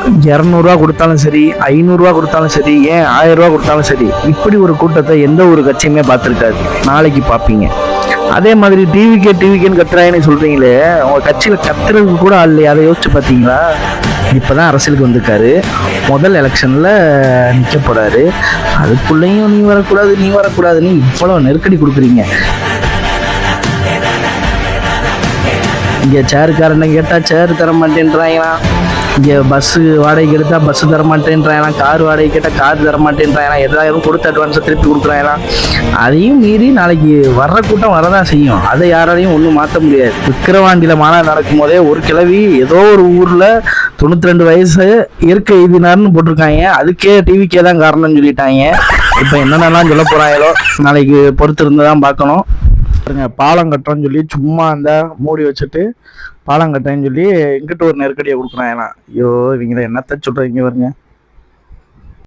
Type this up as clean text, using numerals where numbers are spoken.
200 கொடுத்தாலும் சரி, 500 கொடுத்தாலும் சரி, ஏன் 1000 கொடுத்தாலும் சரி, இப்படி ஒரு கூட்டத்தை எந்த ஒரு கட்சியுமே பார்த்துருக்காது. நாளைக்கு பார்ப்பீங்க. அதே மாதிரி டிவிகேன்னு கத்துறாங்கன்னு சொல்றீங்களே, உங்க கட்சியில கத்துறதுக்கு கூட ஆள் இல்லையா? அதை யோசிச்சு பார்த்தீங்களா? இப்பதான் அரசியலுக்கு வந்திருக்காரு, முதல் எலெக்ஷன்ல நிக்க போறாரு. அதுக்குள்ளேயும் நீ வரக்கூடாதுன்னு இவ்வளவு நெருக்கடி கொடுக்குறீங்க. இங்கே சேருக்காரனை கேட்டால் சேர் தர மாட்டேன்றாங்களாம், இங்கே பஸ்ஸு வாடகைக்கு எடுத்தால் பஸ்ஸு தர மாட்டேன்றாங்களாம், கார் வாடகை கேட்டால் கார் தர மாட்டேன்றாங்களாம், எதாவது கொடுத்த அட்வான்ஸை திருப்பி கொடுக்குறாங்களாம். அதையும் மீறி நாளைக்கு வர்ற கூட்டம் வரதான் செய்யும். அதை யாராலையும் ஒன்றும் மாற்ற முடியாது. விக்கிரவாண்டியில் மாநாடு நடக்கும் போதே ஒரு கிழவி ஏதோ ஒரு ஊரில் 92 வயசு இயற்கை எய்தினார்னு போட்டிருக்காங்க. அதுக்கே டிவிக்கே தான் காரணம்னு சொல்லிட்டாங்க. இப்போ என்னென்னலாம் சொல்ல போகிறாங்களோ நாளைக்கு பொறுத்து இருந்து தான் பார்க்கணும். பாலம் கட்டுறோன்னு சொல்லி சும்மா அந்த மூடி வச்சுட்டு பாலம் கட்டுறேன்னு சொல்லி இங்கிட்ட ஒரு நெருக்கடியை கொடுக்குறாங்களாம். ஐயோ, இவங்களை என்னத்த சொல்றீங்க பாருங்க.